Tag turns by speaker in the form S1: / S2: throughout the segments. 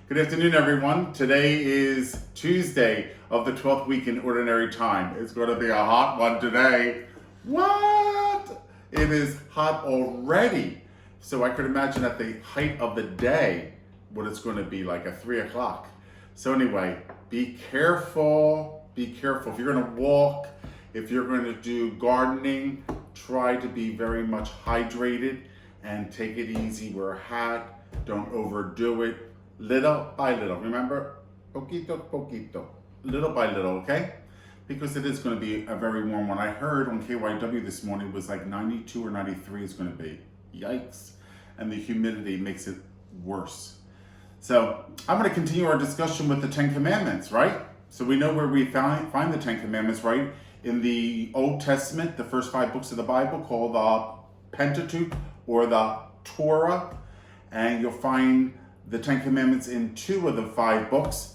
S1: Good afternoon, everyone. Today is Tuesday of the 12th week in Ordinary Time. It's going to be a hot one today. What? It is hot already. So I could imagine at the height of the day what it's going to be like at 3 o'clock. So anyway, be careful. Be careful. If you're going to walk, if you're going to do gardening, try to be very much hydrated and take it easy. Wear a hat. Don't overdo it. Little by little. Remember? Poquito, poquito. Little by little, okay? Because it is going to be a very warm one. I heard on KYW this morning it was like 92 or 93 is going to be. Yikes. And the humidity makes it worse. So I'm going to continue our discussion with the Ten Commandments, right? So we know where we find the Ten Commandments, right? In the Old Testament, the first 5 books of the Bible called the Pentateuch or the Torah. And you'll find the Ten Commandments in 2 of the 5 books,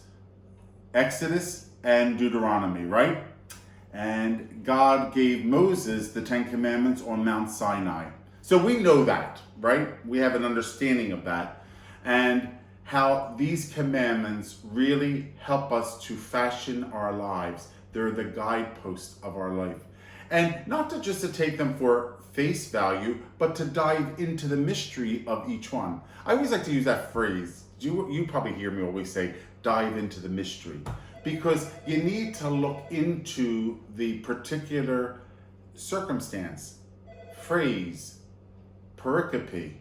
S1: Exodus and Deuteronomy, right? And God gave Moses the Ten Commandments on Mount Sinai. So we know that, right? We have an understanding of that. And how these commandments really help us to fashion our lives. They're the guideposts of our life. And not to take them for face value, but to dive into the mystery of each one. I always like to use that phrase. You probably hear me always say, dive into the mystery. Because you need to look into the particular circumstance, phrase, pericope,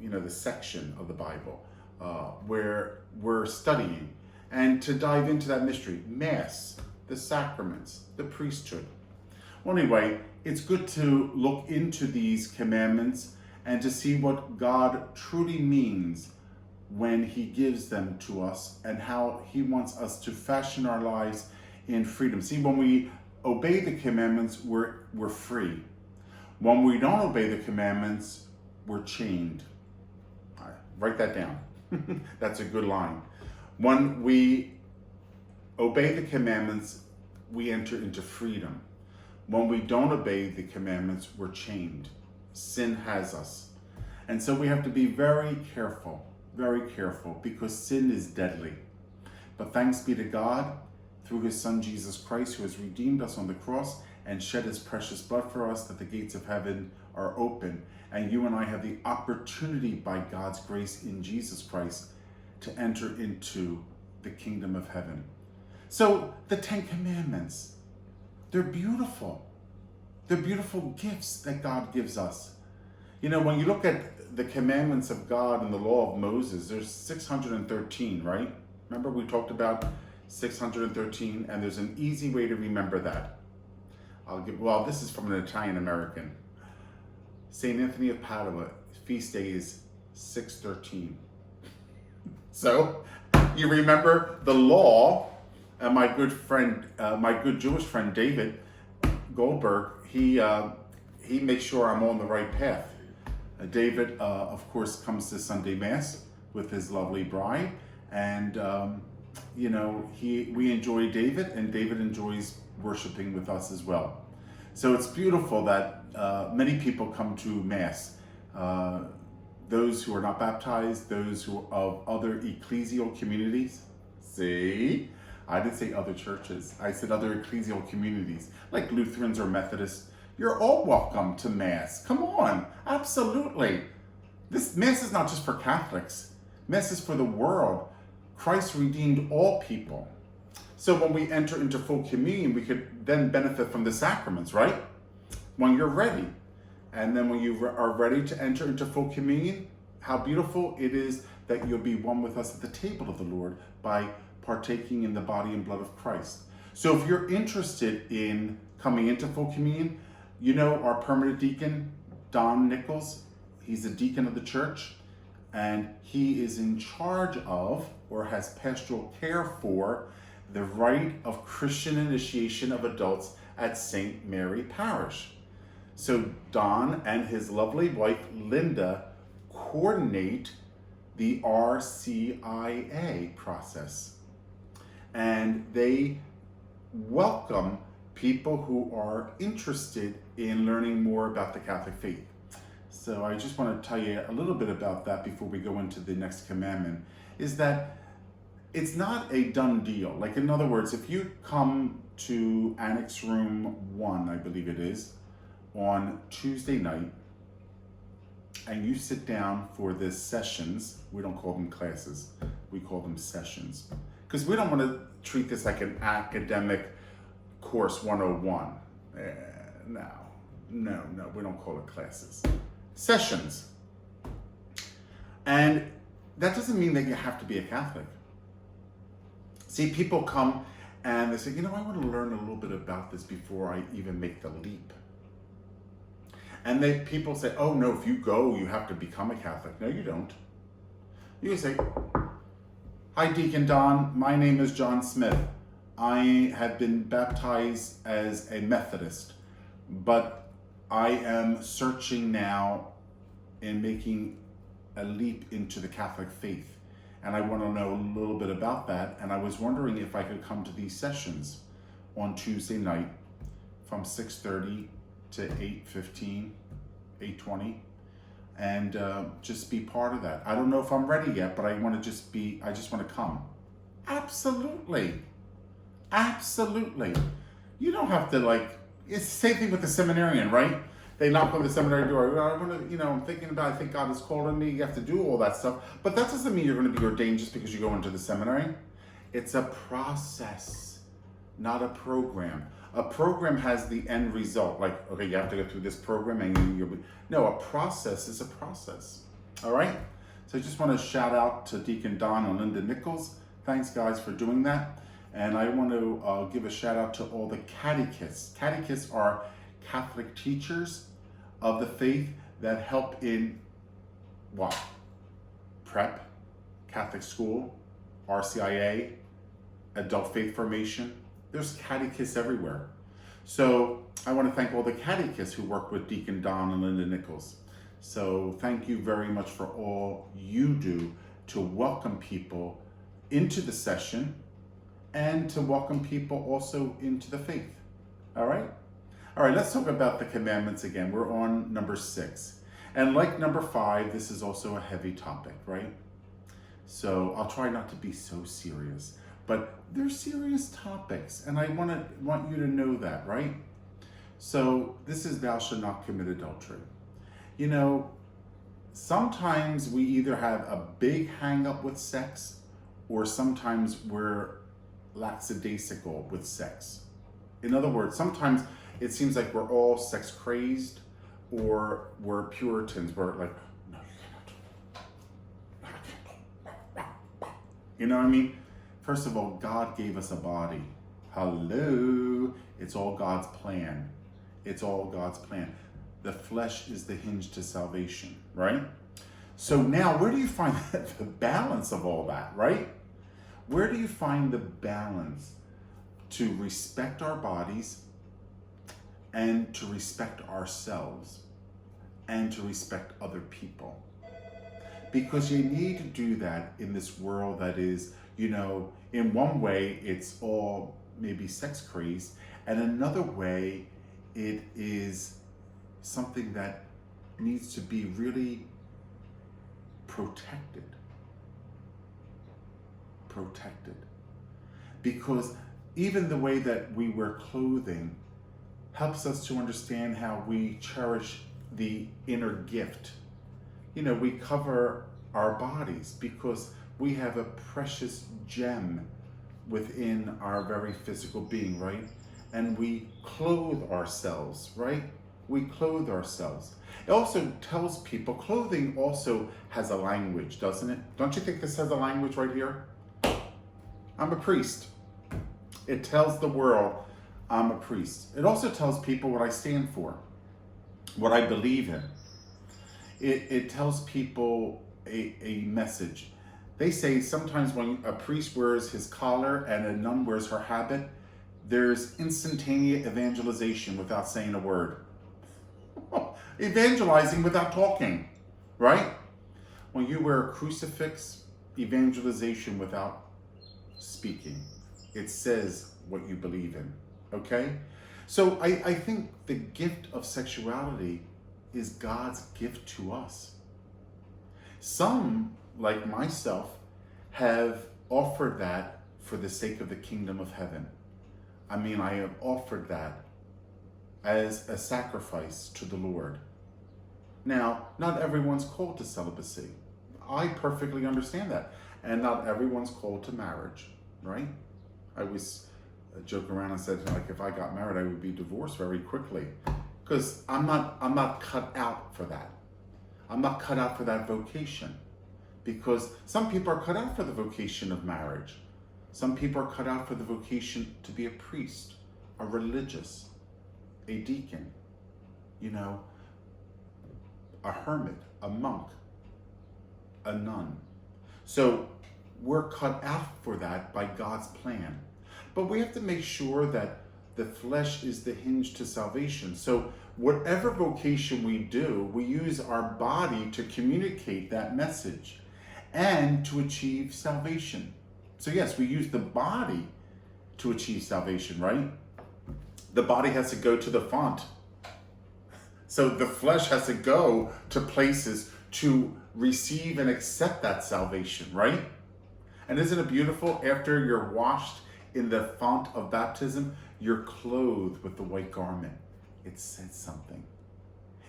S1: the section of the Bible where we're studying. And to dive into that mystery, Mass, the sacraments, the priesthood. Well, anyway, it's good to look into these commandments and to see what God truly means when He gives them to us and how He wants us to fashion our lives in freedom. See, when we obey the commandments, we're free. When we don't obey the commandments, we're chained. All right, write that down. That's a good line. When we obey the commandments, we enter into freedom. When we don't obey the commandments, we're chained. Sin has us. And so we have to be very careful, because sin is deadly. But thanks be to God, through His Son Jesus Christ, who has redeemed us on the cross and shed His precious blood for us, that the gates of heaven are open. And you and I have the opportunity by God's grace in Jesus Christ to enter into the kingdom of heaven. So the Ten Commandments, they're beautiful. They're beautiful gifts that God gives us. When you look at the commandments of God and the law of Moses, there's 613, right? Remember we talked about 613, and there's an easy way to remember that. This is from an Italian American. St. Anthony of Padua, feast day is 613. So you remember the law. And my good friend, my good Jewish friend David Goldberg, he makes sure I'm on the right path. David, of course, comes to Sunday Mass with his lovely bride, and we enjoy David, and David enjoys worshiping with us as well. So it's beautiful that many people come to Mass. Those who are not baptized, those who are of other ecclesial communities. See? I didn't say other churches. I said other ecclesial communities, like Lutherans or Methodists. You're all welcome to Mass. Come on, absolutely. This Mass is not just for Catholics. Mass is for the world. Christ redeemed all people. So when we enter into full communion, we could then benefit from the sacraments, right? When you're ready. And then when you are ready to enter into full communion, how beautiful it is that you'll be one with us at the table of the Lord by partaking in the body and blood of Christ. So if you're interested in coming into full communion, our permanent deacon, Don Nichols, he's a deacon of the church, and he is in charge of, or has pastoral care for, the rite of Christian initiation of adults at St. Mary Parish. So Don and his lovely wife, Linda, coordinate the RCIA process. And they welcome people who are interested in learning more about the Catholic faith. So I just want to tell you a little bit about that before we go into the next commandment, is that it's not a done deal. Like, in other words, if you come to Annex Room 1, I believe it is, on Tuesday night, and you sit down for the sessions, we don't call them classes, we call them sessions. Because we don't want to treat this like an academic course 101. No, we don't call it classes. Sessions. And that doesn't mean that you have to be a Catholic. See, people come and they say, you know, I want to learn a little bit about this before I even make the leap. And people say, oh no, if you go, you have to become a Catholic. No, you don't. You can say, hi, Deacon Don, my name is John Smith. I have been baptized as a Methodist, but I am searching now in making a leap into the Catholic faith. And I want to know a little bit about that. And I was wondering if I could come to these sessions on Tuesday night from 6:30 to 8:15, 8:20, and just be part of that. I don't know if I'm ready yet, but I want to come. Absolutely. Absolutely. You don't have to, like, it's the same thing with the seminarian, right? They knock on the seminary door. I want to, I'm thinking about, I think God is calling me. You have to do all that stuff. But that doesn't mean you're going to be ordained just because you go into the seminary. It's a process, not a program. A program has the end result. Like, okay, you have to go through this program and no, a process is a process. All right? So I just want to shout out to Deacon Don and Linda Nichols. Thanks, guys, for doing that. And I want to give a shout out to all the catechists. Catechists are Catholic teachers of the faith that help in what? Prep, Catholic school, RCIA, adult faith formation. There's catechists everywhere. So I want to thank all the catechists who work with Deacon Don and Linda Nichols. So thank you very much for all you do to welcome people into the session and to welcome people also into the faith. All right? All right, let's talk about the commandments again. We're on number 6. And like number 5, this is also a heavy topic, right? So I'll try not to be so serious, but they're serious topics, and I want you to know that, right? So this is thou shalt not commit adultery. You know, sometimes we either have a big hang up with sex, or sometimes we're lackadaisical with sex. In other words, sometimes it seems like we're all sex crazed, or we're Puritans. We're like, no, you cannot. You know what I mean? First of all, God gave us a body. Hello. It's all God's plan. It's all God's plan. The flesh is the hinge to salvation, right? So now, where do you find the balance of all that, right? Where do you find the balance to respect our bodies and to respect ourselves and to respect other people? Because you need to do that in this world that is, in one way it's all maybe sex crazed, and another way it is something that needs to be really protected. Because even the way that we wear clothing helps us to understand how we cherish the inner gift. We cover our bodies because we have a precious gem within our very physical being, right? And we clothe ourselves, right? We clothe ourselves. It also tells people, clothing also has a language, doesn't it? Don't you think this has a language right here? I'm a priest. It tells the world I'm a priest. It also tells people what I stand for, what I believe in. It tells people a message. They say sometimes when a priest wears his collar and a nun wears her habit, there's instantaneous evangelization without saying a word. Evangelizing without talking, right? When you wear a crucifix, evangelization without speaking. It says what you believe in, okay? So I think the gift of sexuality is God's gift to us. Some, like myself, have offered that for the sake of the kingdom of heaven. I mean, I have offered that as a sacrifice to the Lord. Now, not everyone's called to celibacy. I perfectly understand that. And not everyone's called to marriage, right? I always joke around and said, like, if I got married, I would be divorced very quickly. Because I'm not cut out for that. I'm not cut out for that vocation. Because some people are cut out for the vocation of marriage. Some people are cut out for the vocation to be a priest, a religious, a deacon, a hermit, a monk, a nun. So we're cut out for that by God's plan. But we have to make sure that the flesh is the hinge to salvation. So whatever vocation we do, we use our body to communicate that message and to achieve salvation. So yes, we use the body to achieve salvation, right? The body has to go to the font. So the flesh has to go to places to receive and accept that salvation, right? And isn't it beautiful? After you're washed in the font of baptism, you're clothed with the white garment. It says something.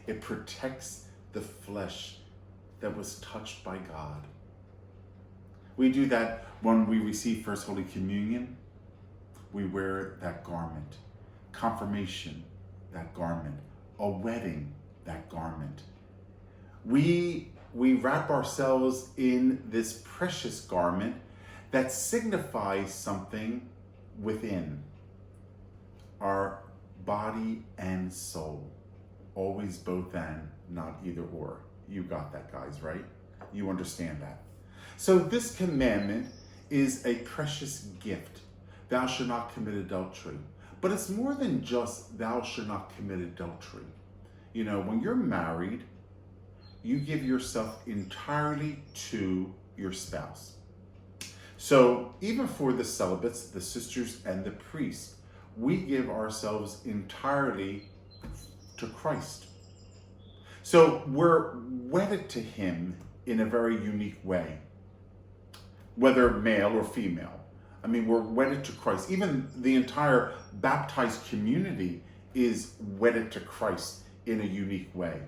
S1: It protects the flesh that was touched by God. We do that when we receive First Holy Communion. We wear that garment. Confirmation, that garment. A wedding, that garment. We wrap ourselves in this precious garment that signifies something within our body and soul. Always both and, not either or. You got that, guys, right? You understand that. So this commandment is a precious gift. Thou shalt not commit adultery. But it's more than just thou shalt not commit adultery. When you're married, you give yourself entirely to your spouse. So even for the celibates, the sisters and the priests, we give ourselves entirely to Christ. So we're wedded to him in a very unique way, whether male or female. I mean, we're wedded to Christ. Even the entire baptized community is wedded to Christ in a unique way.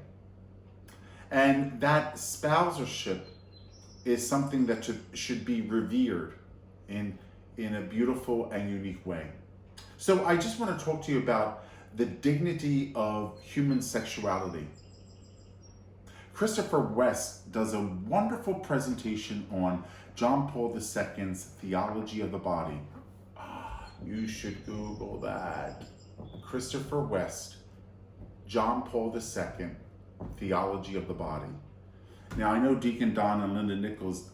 S1: And that spousalship is something that should be revered in a beautiful and unique way. So I just want to talk to you about the dignity of human sexuality. Christopher West does a wonderful presentation on John Paul II's Theology of the Body. You should Google that. Christopher West, John Paul II, Theology of the Body. Now, I know Deacon Don and Linda Nichols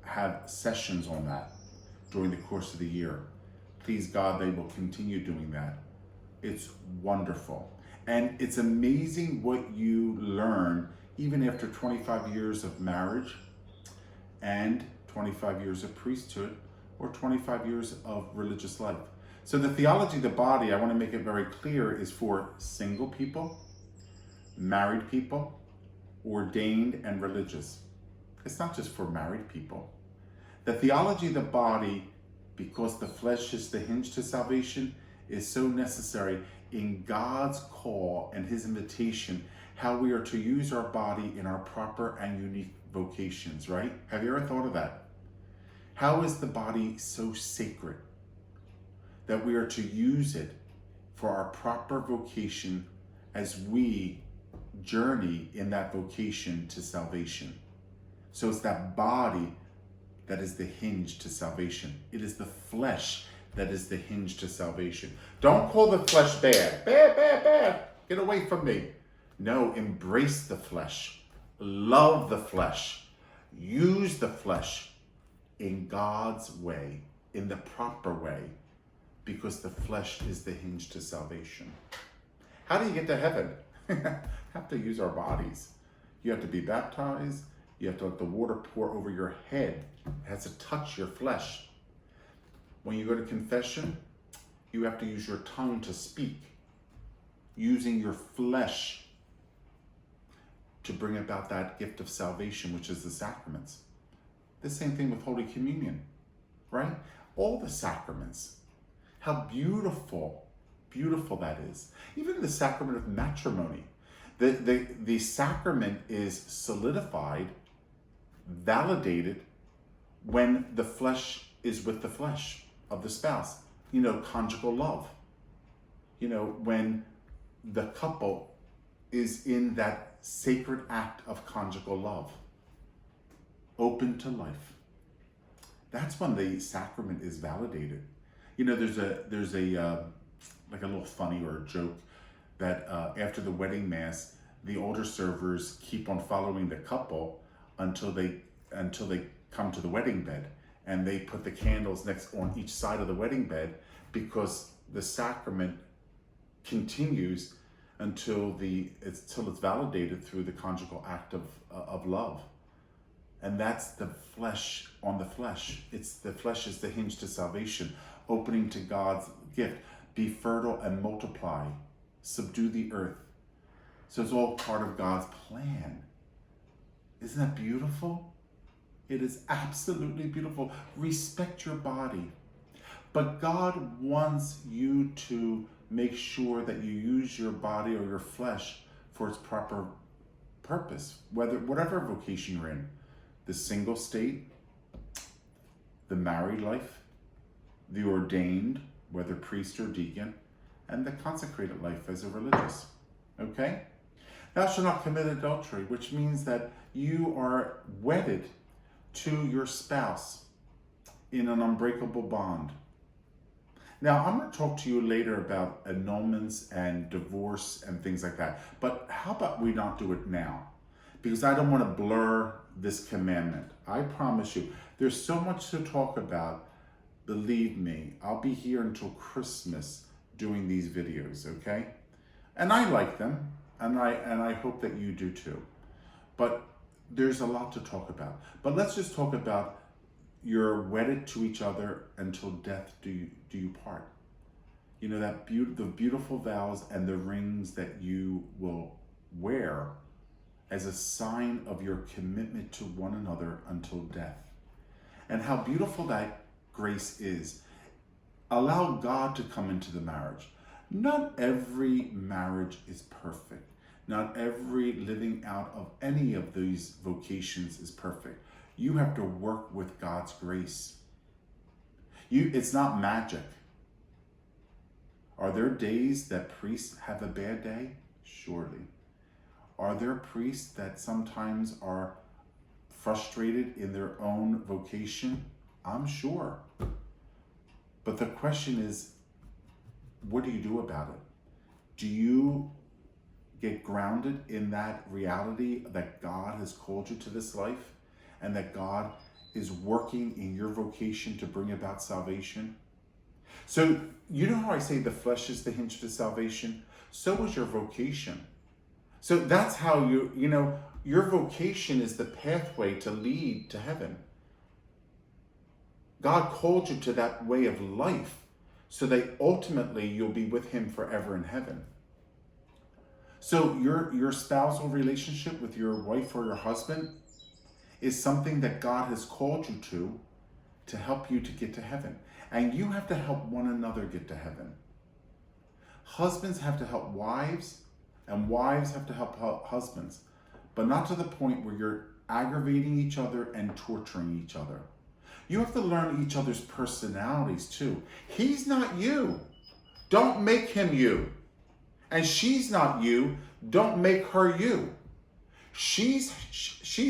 S1: have sessions on that during the course of the year. Please God, they will continue doing that. It's wonderful. And it's amazing what you learn even after 25 years of marriage and 25 years of priesthood or 25 years of religious life. So the theology of the body, I want to make it very clear, is for single people, married people, ordained and religious. It's not just for married people. The theology of the body, because the flesh is the hinge to salvation, is so necessary in God's call and his invitation, how we are to use our body in our proper and unique vocations, right? Have you ever thought of that? How is the body so sacred that we are to use it for our proper vocation as we journey in that vocation to salvation? So it's that body that is the hinge to salvation. It is the flesh that is the hinge to salvation. Don't call the flesh bad. Bad, bad, bad. Get away from me. No, embrace the flesh. Love the flesh. Use the flesh in God's way, in the proper way, because the flesh is the hinge to salvation. How do you get to heaven? Have to use our bodies. You have to be baptized. You have to let the water pour over your head. It has to touch your flesh. When you go to confession, you have to use your tongue to speak, using your flesh to bring about that gift of salvation, which is the sacraments. The same thing with Holy Communion. right? All the sacraments. How beautiful, beautiful that is. Even the sacrament of matrimony. The sacrament is solidified, validated, when the flesh is with the flesh of the spouse. Conjugal love. When the couple is in that sacred act of conjugal love, open to life. That's when the sacrament is validated. There's a like a little funny or a joke that after the wedding mass, the older servers keep on following the couple until they come to the wedding bed, and they put the candles on each side of the wedding bed, because the sacrament continues until it's validated through the conjugal act of love. And that's the flesh on the flesh. The flesh is the hinge to salvation, opening to God's gift. Be fertile and multiply, subdue the earth. So it's all part of God's plan. Isn't that beautiful? It is absolutely beautiful. Respect your body. But God wants you to make sure that you use your body or your flesh for its proper purpose, whatever vocation you're in. The single state, the married life, the ordained, whether priest or deacon, and the consecrated life as a religious. Okay? Thou shalt not commit adultery, which means that you are wedded to your spouse in an unbreakable bond. Now, I'm going to talk to you later about annulments and divorce and things like that. But how about we not do it now? Because I don't want to blur this commandment. I promise you, there's so much to talk about. Believe me, I'll be here until Christmas doing these videos, okay? And I like them, and I hope that you do too. But there's a lot to talk about. But let's just talk about you're wedded to each other until death do you part. The beautiful vows and the rings that you will wear as a sign of your commitment to one another until death. And how beautiful that grace is. Allow God to come into the marriage. Not every marriage is perfect. Not every living out of any of these vocations is perfect. You have to work with God's grace. It's not magic. Are there days that priests have a bad day? Surely. Are there priests that sometimes are frustrated in their own vocation? I'm sure. But the question is, what do you do about it? Do you get grounded in that reality that God has called you to this life and that God is working in your vocation to bring about salvation? So, you know how I say the flesh is the hinge to salvation? So is your vocation. So that's how your vocation is the pathway to lead to heaven. God called you to that way of life so that ultimately you'll be with him forever in heaven. So your spousal relationship with your wife or your husband is something that God has called you to help you to get to heaven. And you have to help one another get to heaven. Husbands have to help wives, and wives have to help husbands, but not to the point where you're aggravating each other and torturing each other. You have to learn each other's personalities too. He's not you. Don't make him you. And she's not you. Don't make her you. She's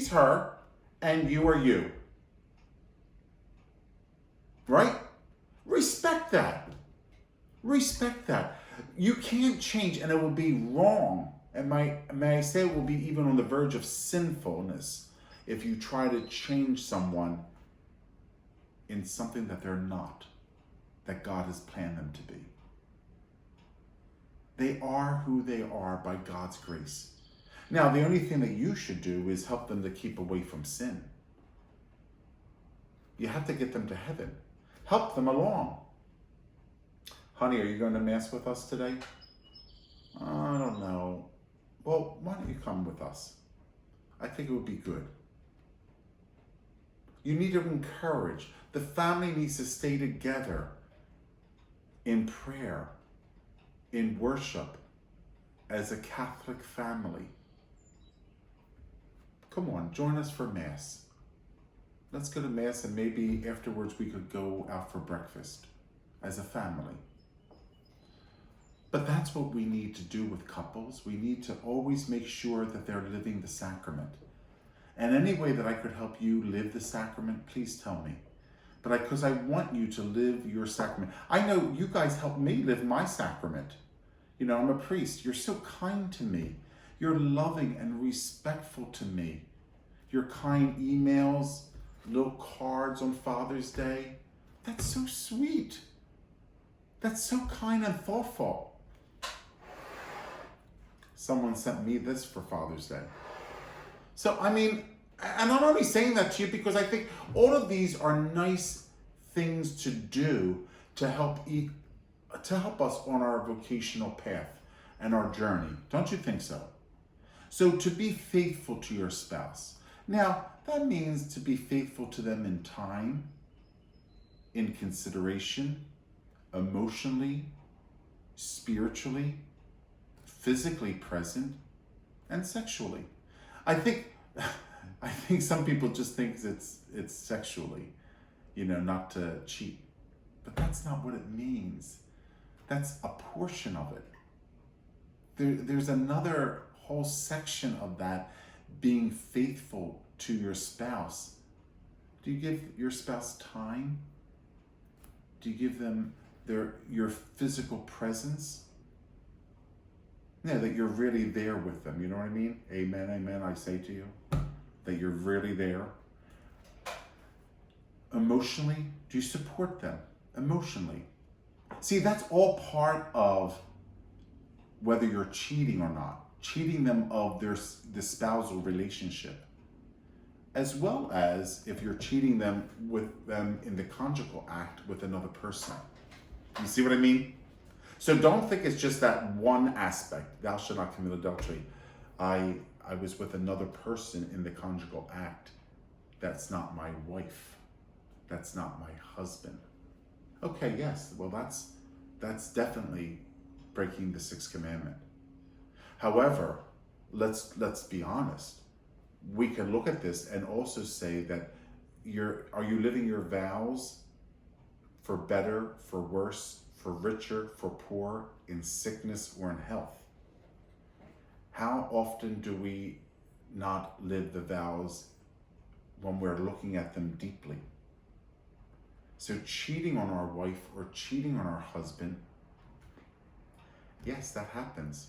S1: her, and you are you. Right? Respect that. Respect that. You can't change, and it will be wrong. And may I say it will be even on the verge of sinfulness if you try to change someone in something that they're not, that God has planned them to be. They are who they are by God's grace. Now, the only thing that you should do is help them to keep away from sin. You have to get them to heaven. Help them along. Honey, are you going to Mass with us today? I don't know. Well, why don't you come with us? I think it would be good. You need to encourage. The family needs to stay together in prayer, in worship, as a Catholic family. Come on, join us for Mass. Let's go to Mass, and maybe afterwards we could go out for breakfast as a family. But that's what we need to do with couples. We need to always make sure that they're living the sacrament. And any way that I could help you live the sacrament, please tell me. But because I want you to live your sacrament. I know you guys help me live my sacrament. You know, I'm a priest. You're so kind to me. You're loving and respectful to me. Your kind emails, little cards on Father's Day. That's so sweet. That's so kind and thoughtful. Someone sent me this for Father's Day. So, I mean, and I'm only saying that to you because I think all of these are nice things to do to help us on our vocational path and our journey. Don't you think so? So to be faithful to your spouse. Now, that means to be faithful to them in time, in consideration, emotionally, spiritually, physically present, and sexually. I think some people just think it's sexually, you know, not to cheat. But that's not what it means. That's a portion of it. There's another whole section of that, being faithful to your spouse. Do you give your spouse time? Do you give them your physical presence? Yeah, that you're really there with them. You know what I mean? Amen, amen, I say to you. That you're really there. Emotionally, do you support them? Emotionally. See, that's all part of whether you're cheating or not. Cheating them of the spousal relationship. As well as if you're cheating them with them in the conjugal act with another person. You see what I mean? So don't think it's just that one aspect. Thou shalt not commit adultery. I was with another person in the conjugal act. That's not my wife. That's not my husband. Okay, yes. Well, that's definitely breaking the Sixth Commandment. However, let's be honest. We can look at this and also say that are you living your vows for better, for worse, for richer, for poor, in sickness or in health? How often do we not live the vows when we're looking at them deeply? So cheating on our wife or cheating on our husband, yes, that happens.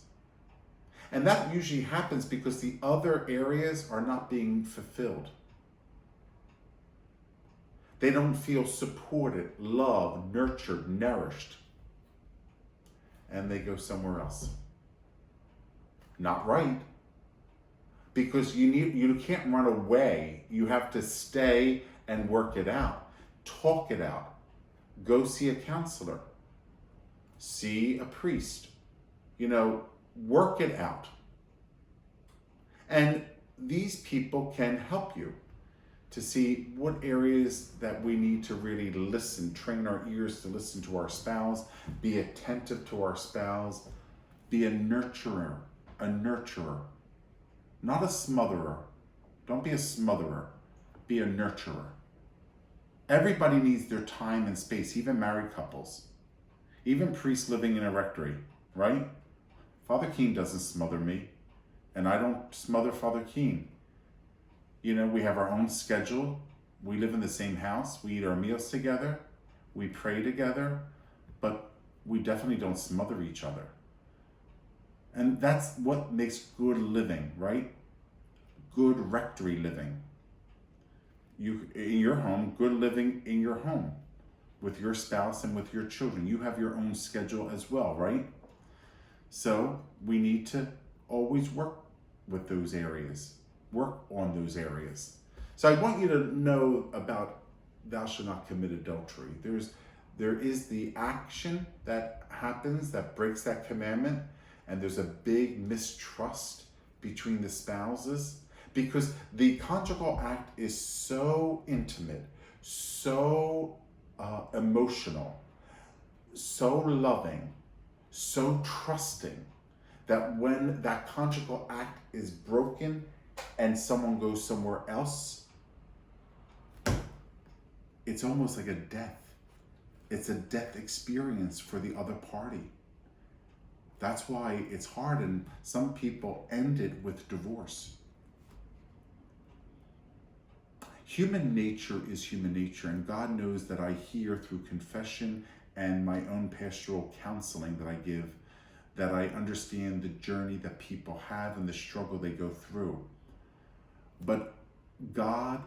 S1: And that usually happens because the other areas are not being fulfilled. They don't feel supported, loved, nurtured, nourished. And they go somewhere else. Not right. Because you can't run away. You have to stay and work it out. Talk it out. Go see a counselor. See a priest. Work it out. And these people can help you to see what areas that we need to really listen, train our ears to listen to our spouse, be attentive to our spouse, be a nurturer, not a smotherer. Don't be a smotherer, be a nurturer. Everybody needs their time and space, even married couples, even priests living in a rectory, right? Father Keene doesn't smother me, and I don't smother Father Keene. We have our own schedule. We live in the same house. We eat our meals together. We pray together, but we definitely don't smother each other. And that's what makes good living, right? Good rectory living. In your home, good living in your home with your spouse and with your children. You have your own schedule as well, right? So we need to always work with those areas, work on those areas. So I want you to know about thou shalt not commit adultery. There is the action that happens that breaks that commandment, and there's a big mistrust between the spouses. because the conjugal act is so intimate, so emotional, so loving, so trusting, that when that conjugal act is broken and someone goes somewhere else, it's almost like a death. It's a death experience for the other party. That's why it's hard, and some people end it with divorce. Human nature is human nature, and God knows that I hear through confession and my own pastoral counseling that I give, that I understand the journey that people have and the struggle they go through. But God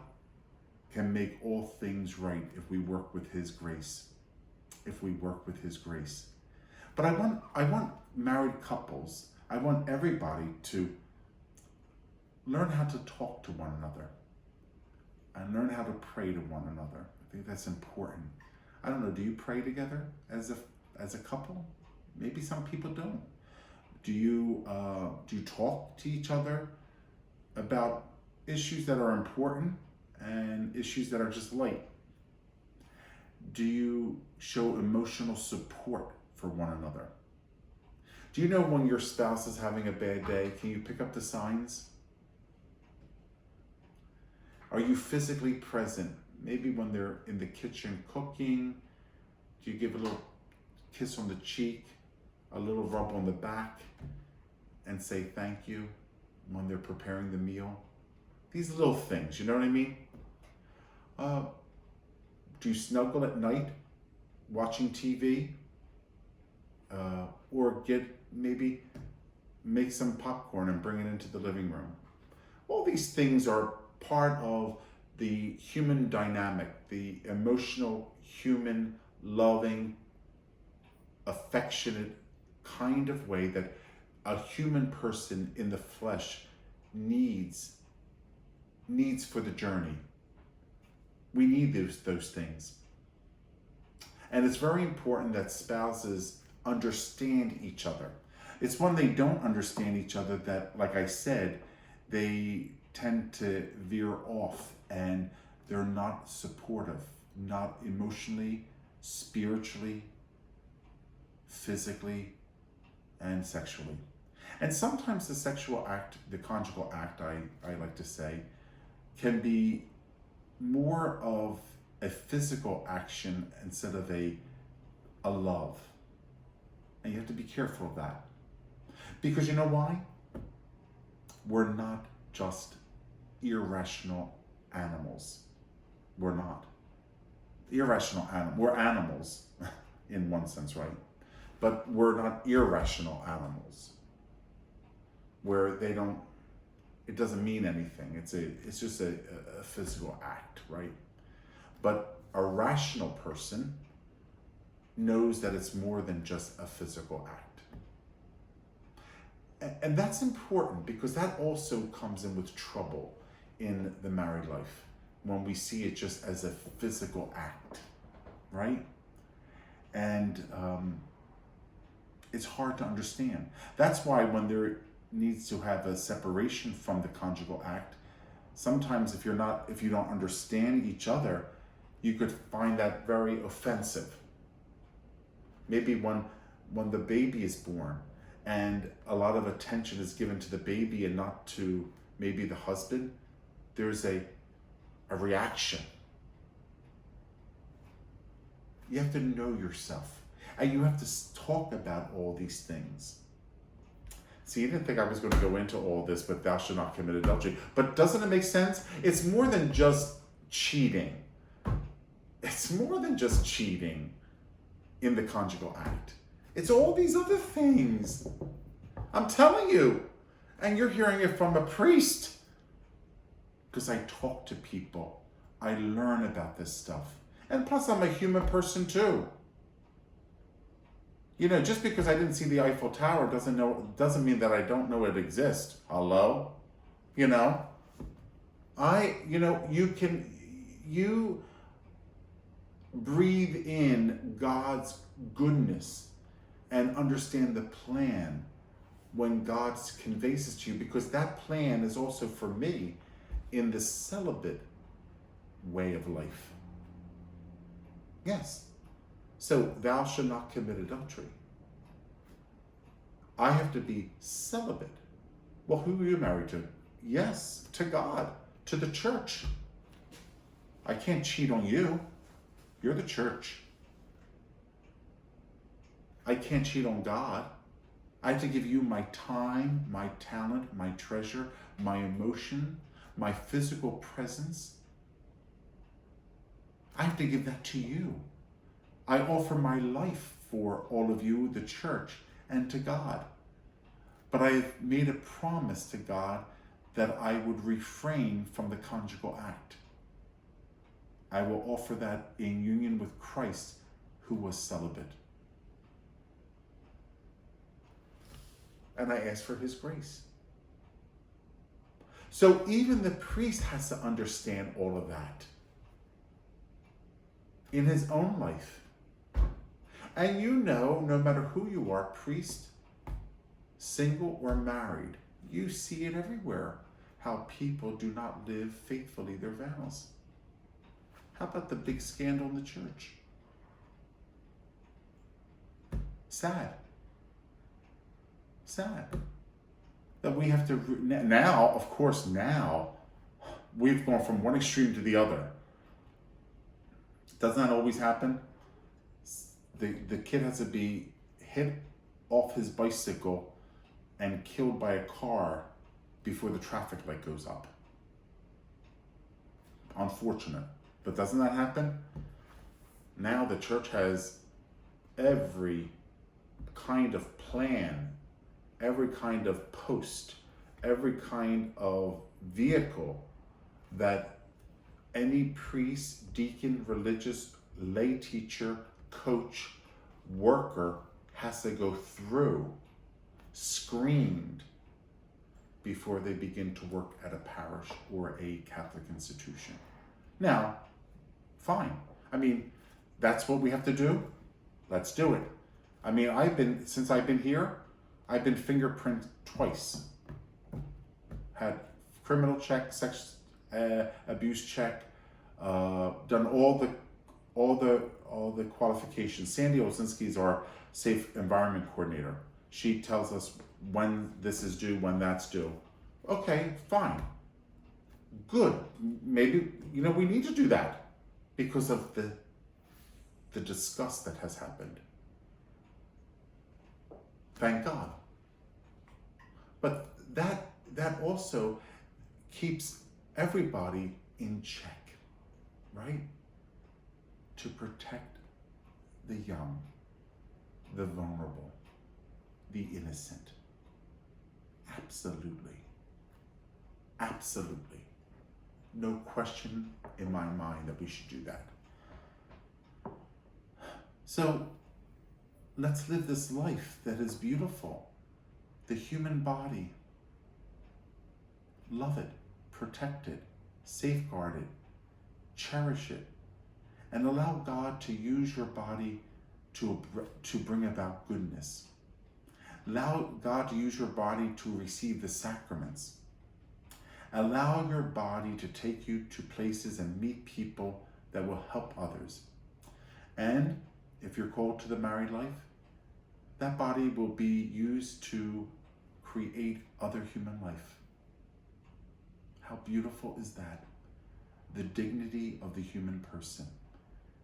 S1: can make all things right if we work with His grace. If we work with His grace. But I want married couples, I want everybody to learn how to talk to one another and learn how to pray to one another. I think that's important. I don't know, do you pray together as a couple? Maybe some people don't. Do you talk to each other about issues that are important and issues that are just light? Do you show emotional support for one another? Do you know when your spouse is having a bad day, can you pick up the signs? Are you physically present? Maybe when they're in the kitchen cooking, do you give a little kiss on the cheek, a little rub on the back, and say thank you when they're preparing the meal? These little things, you know what I mean? Do you snuggle at night watching TV? Or maybe make some popcorn and bring it into the living room? All these things are part of the human dynamic, the emotional, human, loving, affectionate kind of way that a human person in the flesh needs for the journey. We need those things. And it's very important that spouses understand each other. It's when they don't understand each other that, like I said, they tend to veer off and they're not supportive, not emotionally, spiritually, physically, and sexually. And sometimes the sexual act, the conjugal act, I like to say, can be more of a physical action instead of a love. And you have to be careful of that. Because you know why? We're not just irrational animals. We're not. Irrational animals. We're animals in one sense, right? But we're not irrational animals where it doesn't mean anything. It's just a physical act, right? But a rational person knows that it's more than just a physical act. And that's important because that also comes in with trouble in the married life when we see it just as a physical act, right? And it's hard to understand. That's why when there needs to have a separation from the conjugal act, sometimes if you don't understand each other, you could find that very offensive. Maybe when the baby is born and a lot of attention is given to the baby and not to maybe the husband, there's a reaction. You have to know yourself, and you have to talk about all these things. See, you didn't think I was going to go into all this, but thou shalt not commit adultery. But doesn't it make sense? It's more than just cheating. It's more than just cheating in the conjugal act. It's all these other things. I'm telling you. And you're hearing it from a priest. Because I talk to people. I learn about this stuff. And plus, I'm a human person too. You know, just because I didn't see the Eiffel Tower doesn't mean that I don't know it exists. Hello? You know? You breathe in God's goodness and understand the plan when God conveys this to you, because that plan is also for me in the celibate way of life. Yes. So, thou shalt not commit adultery. I have to be celibate. Well, who are you married to? Yes, to God, to the church. I can't cheat on you. You're the church. I can't cheat on God. I have to give you my time, my talent, my treasure, my emotion, my physical presence. I have to give that to you. I offer my life for all of you, the church, and to God. But I have made a promise to God that I would refrain from the conjugal act. I will offer that in union with Christ, who was celibate. And I ask for his grace. So even the priest has to understand all of that in his own life. And you know, no matter who you are, priest, single or married, you see it everywhere, how people do not live faithfully their vows. How about the big scandal in the church? Sad. Sad. That we have to, now, of course, now, we've gone from one extreme to the other. Doesn't that always happen? The kid has to be hit off his bicycle and killed by a car before the traffic light goes up. Unfortunate. But doesn't that happen? Now the church has every kind of plan, every kind of post, every kind of vehicle that any priest, deacon, religious, lay teacher, coach, worker has to go through, screened, before they begin to work at a parish or a Catholic institution. Now, fine. I mean, that's what we have to do. Let's do it. I mean, since I've been here, I've been fingerprinted twice. Had criminal check, sex abuse check, done all the qualifications. Sandy Olszynski is our safe environment coordinator. She tells us when this is due, when that's due. Okay, fine. Good. Maybe, we need to do that because of the disgust that has happened. Thank God. But that also keeps everybody in check, right? To protect the young, the vulnerable, the innocent. Absolutely. Absolutely. No question in my mind that we should do that. So let's live this life that is beautiful. The human body. Love it, protect it, safeguard it, cherish it, and allow God to use your body to bring about goodness. Allow God to use your body to receive the sacraments. Allow your body to take you to places and meet people that will help others. And if you're called to the married life, that body will be used to create other human life. How beautiful is that? The dignity of the human person,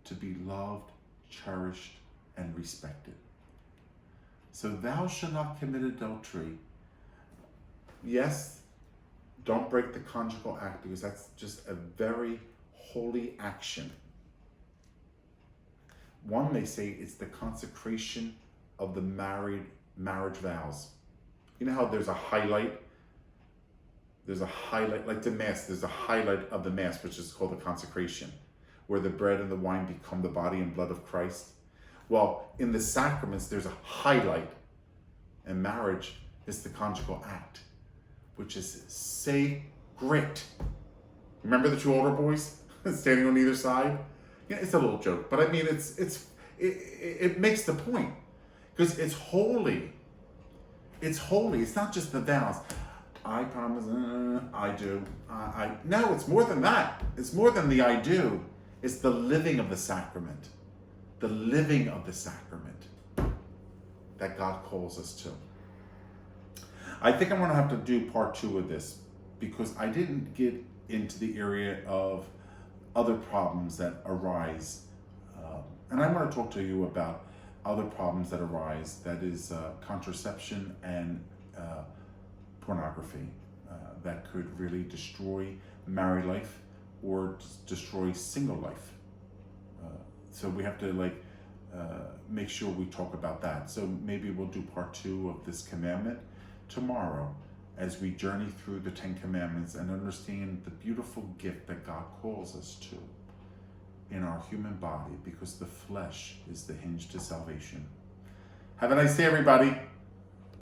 S1: to be loved, cherished, and respected. So thou shalt not commit adultery. Yes, don't break the conjugal act, because that's just a very holy action. One may say it's the consecration of the marriage vows. You know how there's a highlight? There's a highlight, like the Mass, there's a highlight of the Mass, which is called the consecration, where the bread and the wine become the body and blood of Christ. Well, in the sacraments, there's a highlight, and marriage is the conjugal act, which is sacred. Remember the two older boys standing on either side? Yeah, it's a little joke, but I mean, it makes the point, because it's holy. It's holy. It's not just the vows. I promise, I do. No, it's more than that. It's more than the I do. It's the living of the sacrament. The living of the sacrament that God calls us to. I think I'm going to have to do part 2 of this because I didn't get into the area of other problems that arise. And I want to talk to you about other problems that arise, that is contraception and pornography, that could really destroy married life or destroy single life. So we have to make sure we talk about that. So maybe we'll do part 2 of this commandment tomorrow as we journey through the 10 Commandments and understand the beautiful gift that God calls us to in our human body, because the flesh is the hinge to salvation. Have a nice day, everybody.